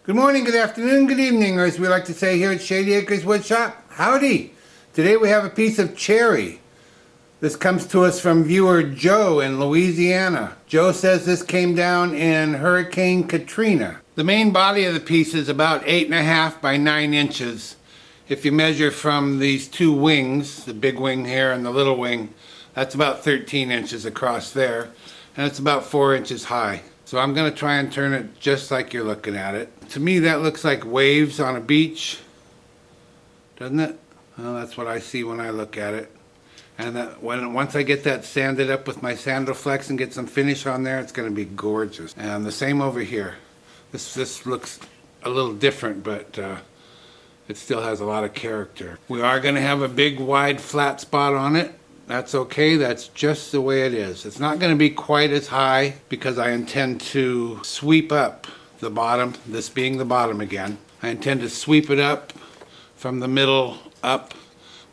Good morning, good afternoon, good evening, or as we like to say here at Shady Acres Woodshop, howdy. Today we have a piece of cherry. This comes to us from viewer Joe in Louisiana. Joe says this came down in Hurricane Katrina. The main body of the piece is about 8.5 by 9 inches. If you measure from these two wings, the big wing here and the little wing, that's about 13 inches across there, and it's about 4 inches high. So I'm going to try and turn it just like you're looking at it. To me that looks like waves on a beach, doesn't it? Well, that's what I see when I look at it. And once I get that sanded up with my Sandalflex and get some finish on there, it's going to be gorgeous. And the same over here. This looks a little different, but it still has a lot of character. We are going to have a big wide flat spot on it. That's okay, that's just the way it is. It's not going to be quite as high because I intend to sweep up the bottom, this being the bottom again. I intend to sweep it up from the middle up,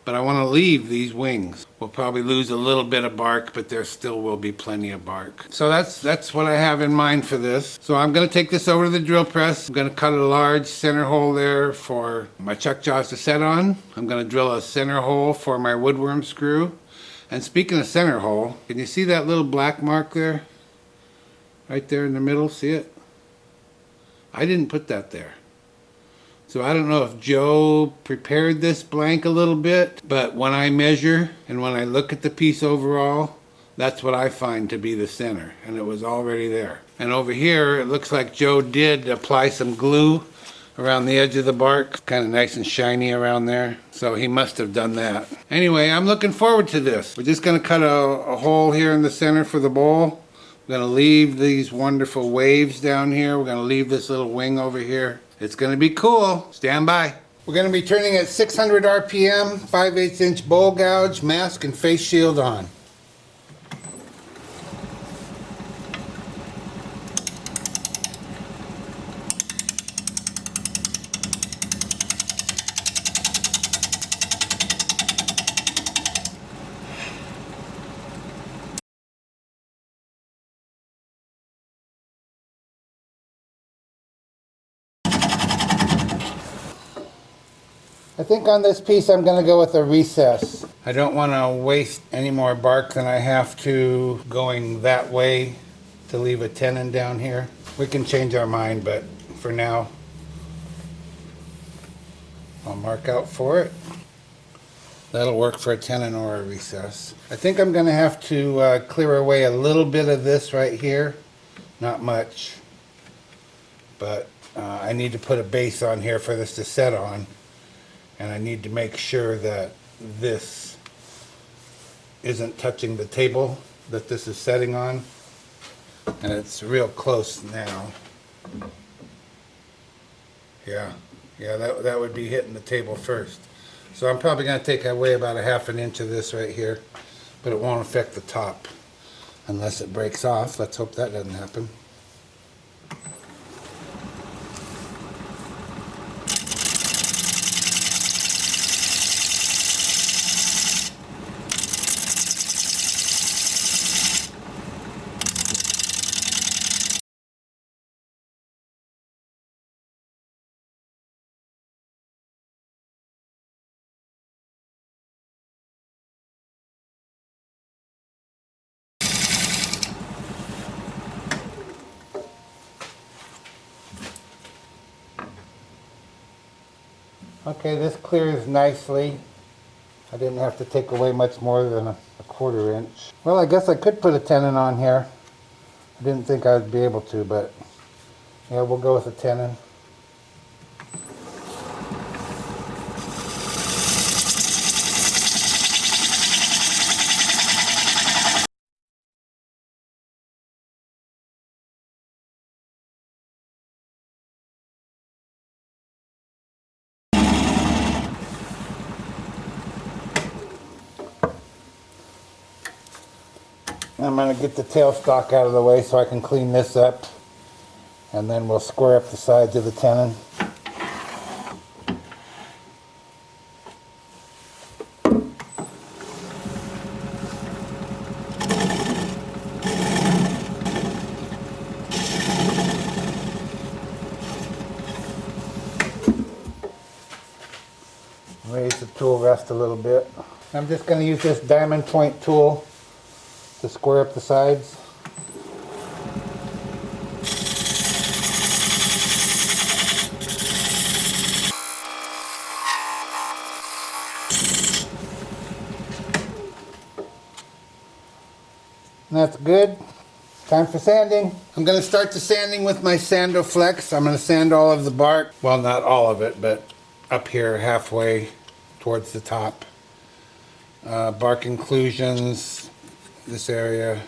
but I want to leave these wings. We'll probably lose a little bit of bark, but there still will be plenty of bark. So that's what I have in mind for this. So I'm going to take this over to the drill press. I'm going to cut a large center hole there for my chuck jaws to set on. I'm going to drill a center hole for my woodworm screw. And speaking of center hole, can you see that little black mark there? Right there in the middle, see it? I didn't put that there. So I don't know if Joe prepared this blank a little bit, but when I measure and when I look at the piece overall, that's what I find to be the center, and it was already there. And over here, it looks like Joe did apply some glue around the edge of the bark, kind of nice and shiny around there, so he must have done that. Anyway, I'm looking forward to this. We're just going to cut a hole here in the center for the bowl. We're going to leave these wonderful waves down here. We're going to leave this little wing over here. It's going to be cool. Stand by. We're going to be turning at 600 RPM, 5/8 inch bowl gouge, mask and face shield on. I think on this piece I'm going to go with a recess. I don't want to waste any more bark than I have to going that way to leave a tenon down here. We can change our mind, but for now I'll mark out for it. That'll work for a tenon or a recess. I think I'm going to have to clear away a little bit of this right here. Not much, but I need to put a base on here for this to set on. And I need to make sure that this isn't touching the table that this is setting on. And it's real close now. Yeah, that would be hitting the table first. So I'm probably going to take away about 1/2 inch of this right here, but it won't affect the top unless it breaks off. Let's hope that doesn't happen. Okay, this clears nicely. I didn't have to take away much more than a 1/4 inch. Well, I guess I could put a tenon on here. I didn't think I'd be able to, but yeah, we'll go with a tenon. I'm going to get the tailstock out of the way so I can clean this up, and then we'll square up the sides of the tenon. Raise the tool rest a little bit. I'm just going to use this diamond point tool to square up the sides. And that's good. Time for sanding. I'm going to start the sanding with my Sandoflex. I'm going to sand all of the bark. Well, not all of it, but up here halfway towards the top. Bark inclusions, this area.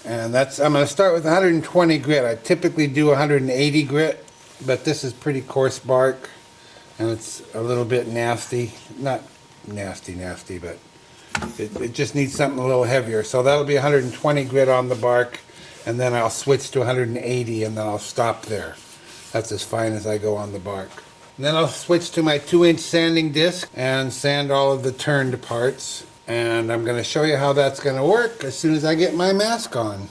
And I'm going to start with 120 grit. I typically do 180 grit, but this is pretty coarse bark. And it's a little bit nasty. Not nasty, but it just needs something a little heavier. So that'll be 120 grit on the bark, and then I'll switch to 180 and then I'll stop there. That's as fine as I go on the bark. And then I'll switch to my 2-inch sanding disc and sand all of the turned parts. And I'm going to show you how that's going to work as soon as I get my mask on.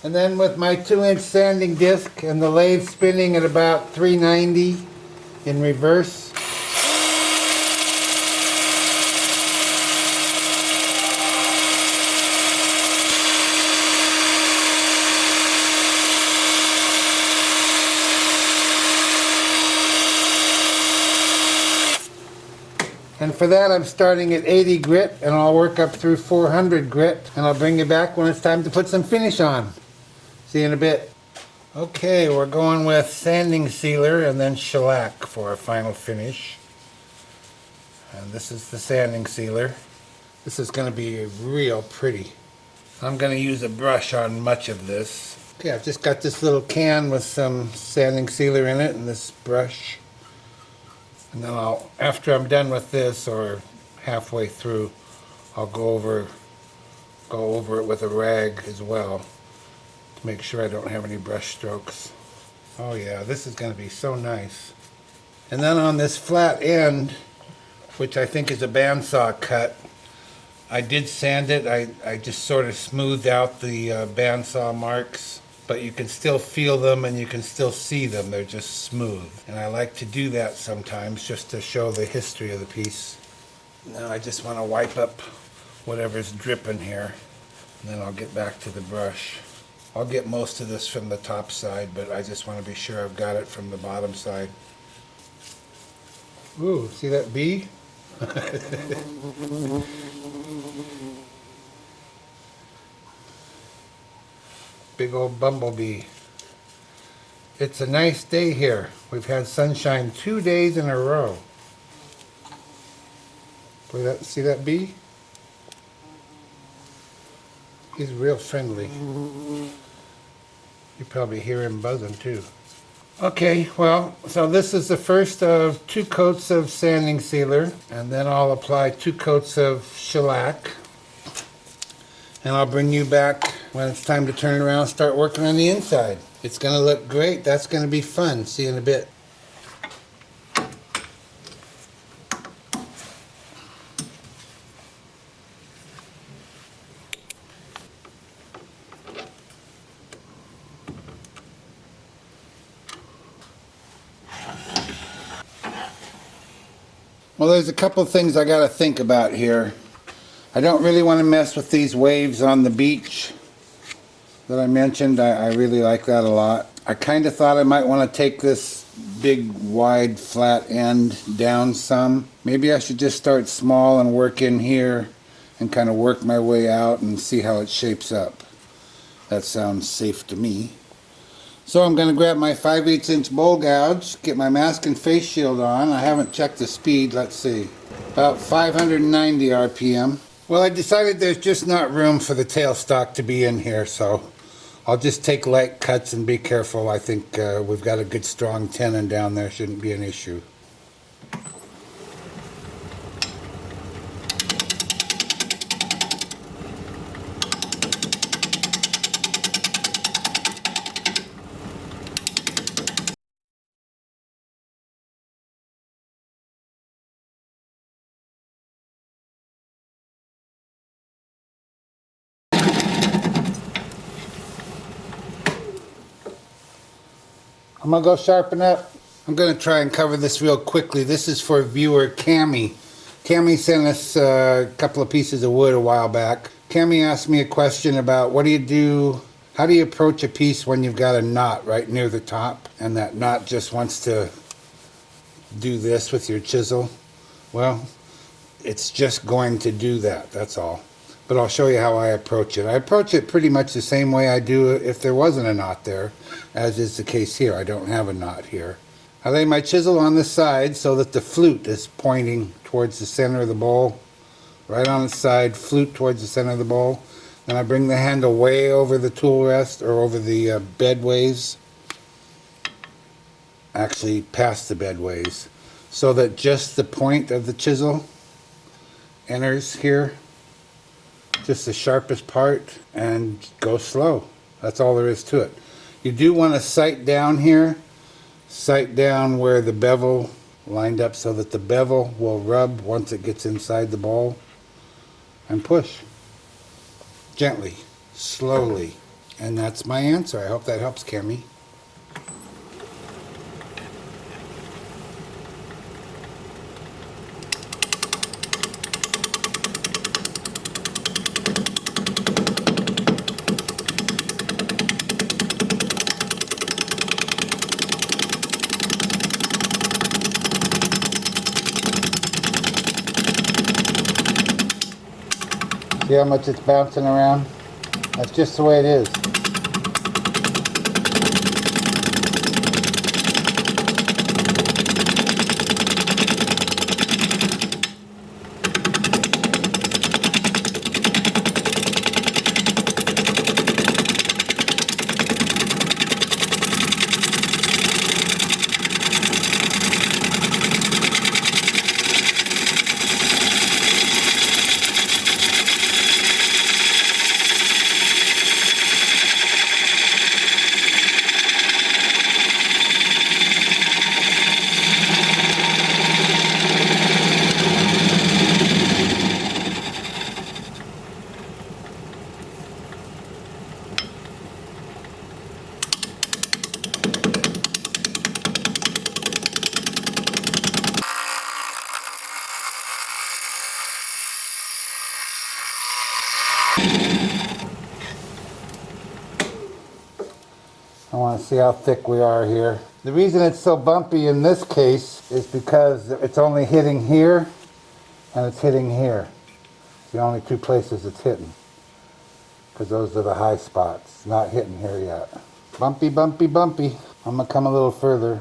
And then with my 2-inch sanding disc and the lathe spinning at about 390 in reverse. And for that I'm starting at 80 grit, and I'll work up through 400 grit, and I'll bring you back when it's time to put some finish on. See you in a bit. Okay, we're going with sanding sealer and then shellac for a final finish. And this is the sanding sealer. This is going to be real pretty. I'm going to use a brush on much of this. Okay, I've just got this little can with some sanding sealer in it and this brush. And then after I'm done with this, or halfway through, I'll go over it with a rag as well to make sure I don't have any brush strokes. Oh yeah, this is going to be so nice. And then on this flat end, which I think is a bandsaw cut, I did sand it. I just sort of smoothed out the bandsaw marks, but you can still feel them and you can still see them. They're just smooth. And I like to do that sometimes just to show the history of the piece. Now I just want to wipe up whatever's dripping here, and then I'll get back to the brush. I'll get most of this from the top side, but I just want to be sure I've got it from the bottom side. Ooh, see that bee? Big old bumblebee. It's a nice day here. We've had sunshine 2 days in a row. See that bee? He's real friendly. You probably hear him buzzing too. Okay, well, so this is the first of 2 coats of sanding sealer, and then I'll apply 2 coats of shellac. And I'll bring you back when it's time to turn around and start working on the inside. It's going to look great. That's going to be fun. See you in a bit. Well, there's a couple of things I got to think about here. I don't really want to mess with these waves on the beach that I mentioned. I really like that a lot. I kind of thought I might want to take this big, wide, flat end down some. Maybe I should just start small and work in here and kind of work my way out and see how it shapes up. That sounds safe to me. So I'm going to grab my 5/8" bowl gouge, get my mask and face shield on. I haven't checked the speed. Let's see. About 590 RPM. Well, I decided there's just not room for the tailstock to be in here, so I'll just take light cuts and be careful. I think we've got a good strong tenon down there. Shouldn't be an issue. I'm gonna go sharpen up. I'm gonna try and cover this real quickly. This is for viewer Cammy. Cammy sent us a couple of pieces of wood a while back. Cammy asked me a question about what do you do, how do you approach a piece when you've got a knot right near the top and that knot just wants to do this with your chisel? Well, it's just going to do that, that's all. But I'll show you how I approach it. I approach it pretty much the same way I do if there wasn't a knot there, as is the case here. I don't have a knot here. I lay my chisel on the side so that the flute is pointing towards the center of the bowl. Right on the side, flute towards the center of the bowl. Then I bring the handle way over the tool rest or over the bedways. Actually past the bedways. So that just the point of the chisel enters here. Just the sharpest part, and go slow. That's all there is to it. You do want to sight down here. Sight down where the bevel lined up so that the bevel will rub once it gets inside the bowl. And push. Gently. Slowly. And that's my answer. I hope that helps, Cammy. See how much it's bouncing around? That's just the way it is. I want to see how thick we are here. The reason it's so bumpy in this case is because it's only hitting here and it's hitting here. It's the only two places it's hitting. Because those are the high spots. Not hitting here yet. Bumpy, bumpy, bumpy. I'm going to come a little further.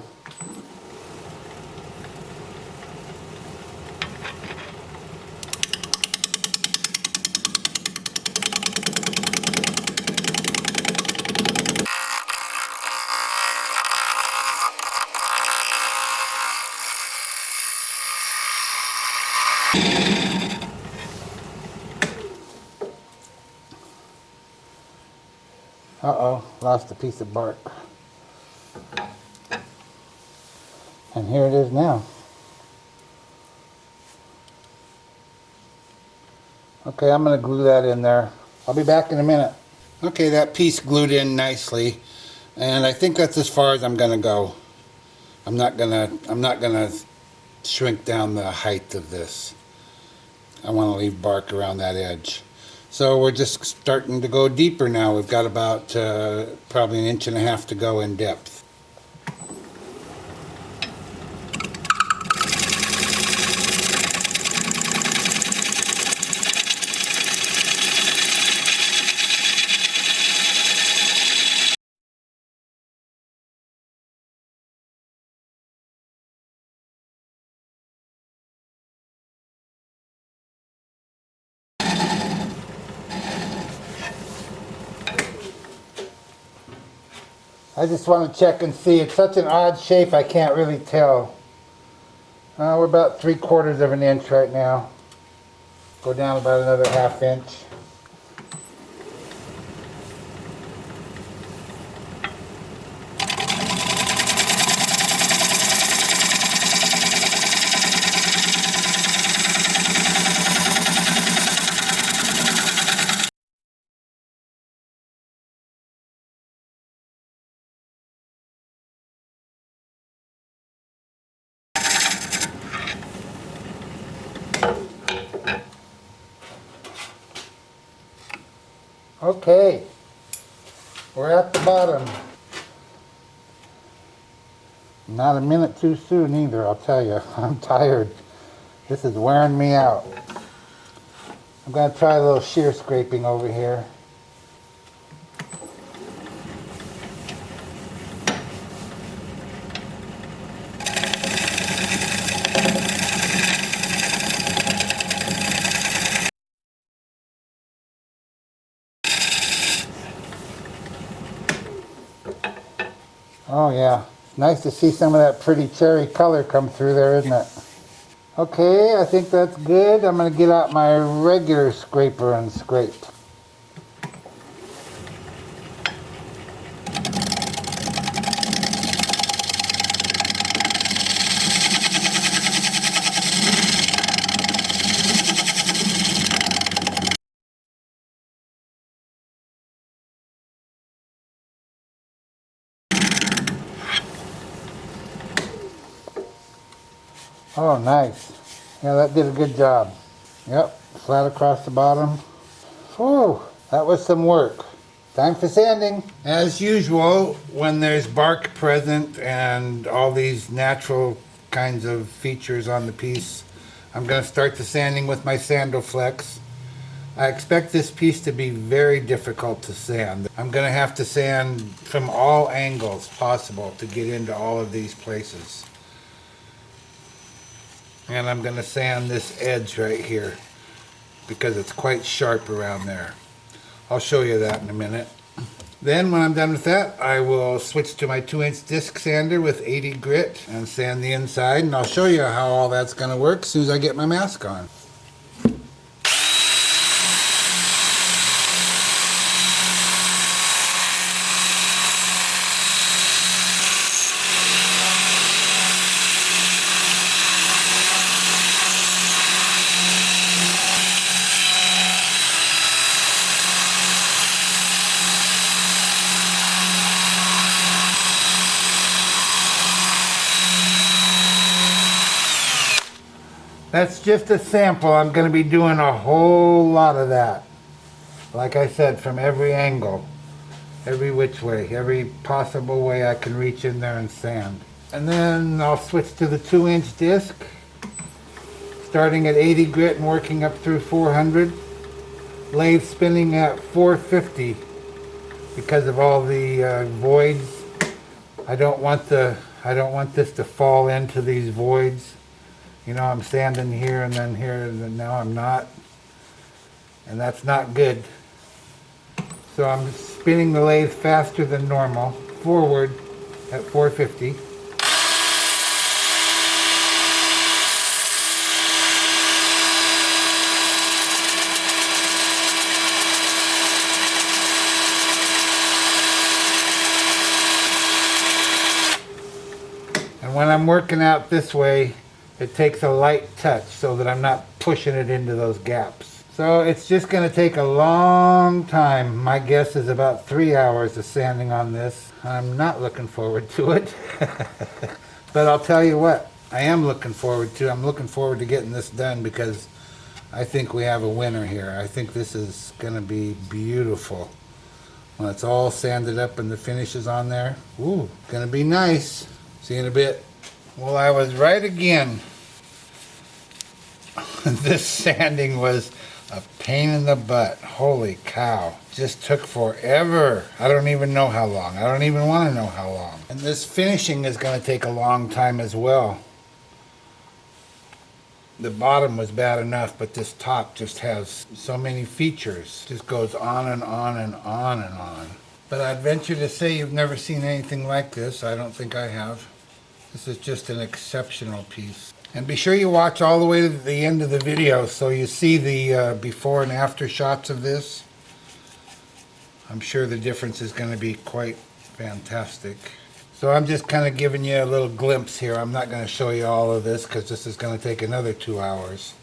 Uh-oh, lost a piece of bark. And here it is now. Okay, I'm going to glue that in there. I'll be back in a minute. Okay, that piece glued in nicely. And I think that's as far as I'm going to go. I'm not gonna shrink down the height of this. I want to leave bark around that edge. So we're just starting to go deeper now. We've got about probably 1.5 inches to go in depth. I just want to check and see. It's such an odd shape I can't really tell. We're about 3/4 of an inch right now. Go down about another 1/2 inch. Okay, we're at the bottom. Not a minute too soon either, I'll tell you. I'm tired. This is wearing me out. I'm going to try a little shear scraping over here. Oh yeah, it's nice to see some of that pretty cherry color come through there, isn't it? Okay, I think that's good. I'm going to get out my regular scraper and scrape. Oh, nice. Yeah, that did a good job. Yep, flat across the bottom. Whew, that was some work. Time for sanding. As usual, when there's bark present and all these natural kinds of features on the piece, I'm going to start the sanding with my Sandoflex. I expect this piece to be very difficult to sand. I'm going to have to sand from all angles possible to get into all of these places. And I'm going to sand this edge right here because it's quite sharp around there. I'll show you that in a minute. Then when I'm done with that, I will switch to my 2-inch disc sander with 80 grit and sand the inside, and I'll show you how all that's going to work as soon as I get my mask on. That's just a sample. I'm going to be doing a whole lot of that. Like I said, from every angle, every which way, every possible way I can reach in there and sand. And then I'll switch to the 2-inch disc, starting at 80 grit and working up through 400. Lathe spinning at 450 because of all the voids. I don't want this to fall into these voids. You know, I'm standing here and then here and then now I'm not. And that's not good. So I'm spinning the lathe faster than normal, forward at 450. And when I'm working out this way, it takes a light touch so that I'm not pushing it into those gaps. So it's just going to take a long time. My guess is about 3 hours of sanding on this. I'm not looking forward to it. But I'll tell you what, I am looking forward to. I'm looking forward to getting this done because I think we have a winner here. I think this is going to be beautiful. When it's all sanded up and the finish is on there. Ooh, going to be nice. See you in a bit. Well, I was right again. This sanding was a pain in the butt. Holy cow. Just took forever. I don't even know how long. I don't even want to know how long. And this finishing is going to take a long time as well. The bottom was bad enough, but this top just has so many features. Just goes on and on and on and on. But I'd venture to say you've never seen anything like this. I don't think I have. This is just an exceptional piece. And be sure you watch all the way to the end of the video so you see the before and after shots of this. I'm sure the difference is going to be quite fantastic. So I'm just kind of giving you a little glimpse here. I'm not going to show you all of this because this is going to take another 2 hours.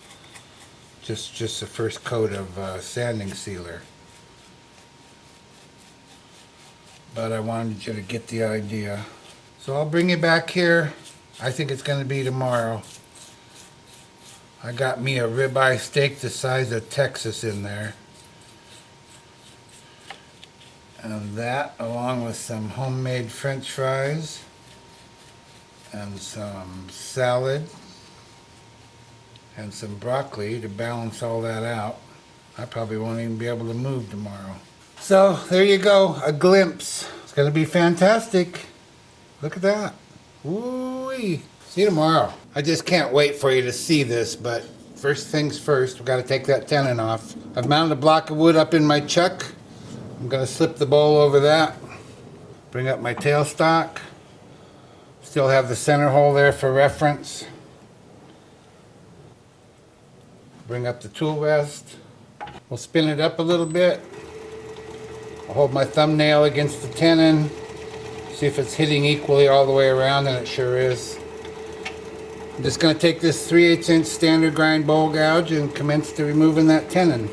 Just the first coat of sanding sealer. But I wanted you to get the idea. So I'll bring you back here. I think it's going to be tomorrow. I got me a ribeye steak the size of Texas in there. And that, along with some homemade French fries and some salad and some broccoli to balance all that out. I probably won't even be able to move tomorrow. So there you go, a glimpse. It's gonna be fantastic. Look at that. Woo-wee. See you tomorrow. I just can't wait for you to see this, but first things first, we've got to take that tenon off. I've mounted a block of wood up in my chuck. I'm gonna slip the bowl over that. Bring up my tailstock. Still have the center hole there for reference. Bring up the tool rest. We'll spin it up a little bit. I'll hold my thumbnail against the tenon. See if it's hitting equally all the way around, and it sure is. I'm just going to take this 3/8 inch standard grind bowl gouge and commence to removing that tenon.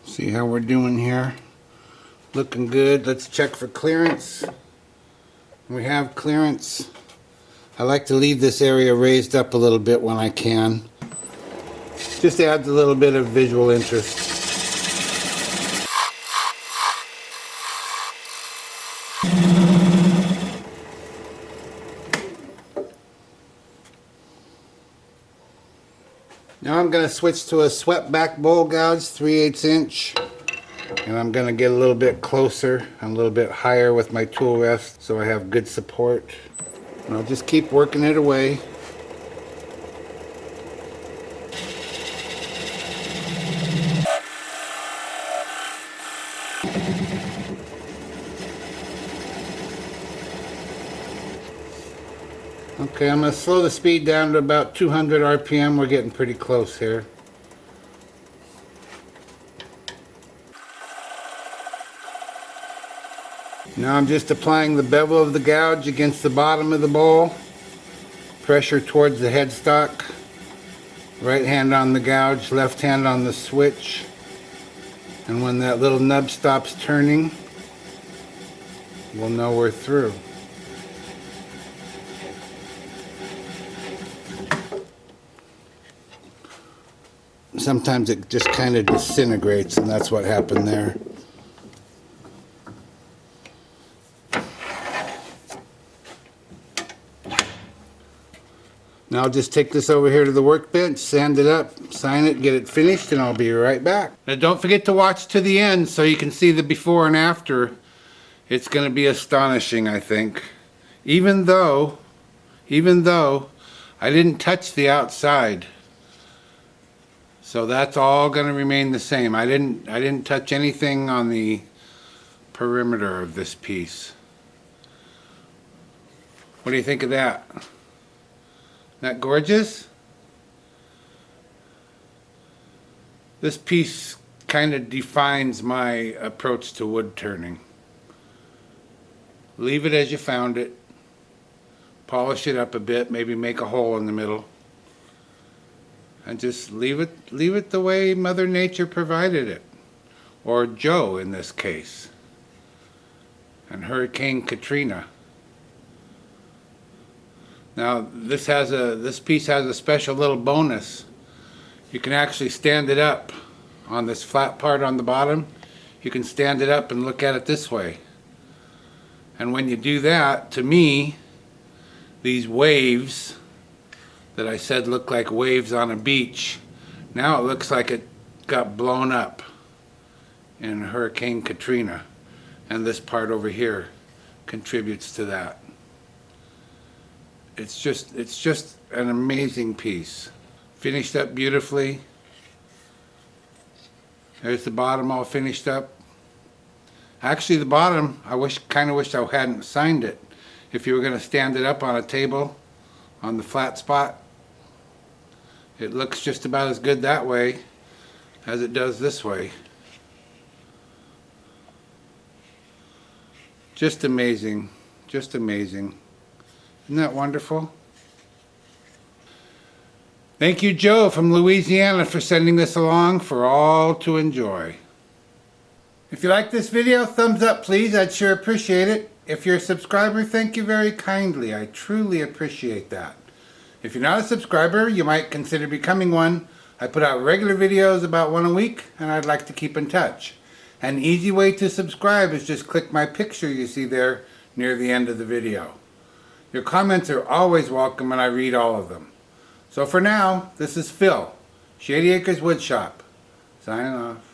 See how we're doing here. Looking good. Let's check for clearance. We have clearance. I like to leave this area raised up a little bit when I can. Just adds a little bit of visual interest. Now I'm going to switch to a swept back bowl gouge, 3/8 inch. And I'm going to get a little bit closer and a little bit higher with my tool rest so I have good support. And I'll just keep working it away. Okay, I'm going to slow the speed down to about 200 RPM. We're getting pretty close here. Now I'm just applying the bevel of the gouge against the bottom of the bowl. Pressure towards the headstock. Right hand on the gouge, left hand on the switch. And when that little nub stops turning, we'll know we're through. Sometimes it just kind of disintegrates, and that's what happened there. Now I'll just take this over here to the workbench, sand it up, sign it, get it finished, and I'll be right back. Now don't forget to watch to the end so you can see the before and after. It's going to be astonishing, I think. Even though I didn't touch the outside. So that's all going to remain the same. I didn't touch anything on the perimeter of this piece. What do you think of that? Isn't that gorgeous? This piece kind of defines my approach to wood turning. Leave it as you found it. Polish it up a bit, maybe make a hole in the middle. And just leave it the way Mother Nature provided it. Or Joe in this case. And Hurricane Katrina. Now this piece has a special little bonus. You can actually stand it up on this flat part on the bottom. You can stand it up and look at it this way. And when you do that, to me, these waves that I said look like waves on a beach, now it looks like it got blown up in Hurricane Katrina, and this part over here contributes to that. It's just an amazing piece. Finished up beautifully. There's the bottom all finished up. Actually the bottom, kind of wish I hadn't signed it. If you were going to stand it up on a table on the flat spot, it looks just about as good that way as it does this way. Just amazing. Just amazing. Isn't that wonderful? Thank you, Joe from Louisiana, for sending this along for all to enjoy. If you like this video, thumbs up please, I'd sure appreciate it. If you're a subscriber, thank you very kindly, I truly appreciate that. If you're not a subscriber, you might consider becoming one. I put out regular videos about one a week, and I'd like to keep in touch. An easy way to subscribe is just click my picture you see there near the end of the video. Your comments are always welcome and I read all of them. So for now, this is Phil, Shady Acres Woodshop, signing off.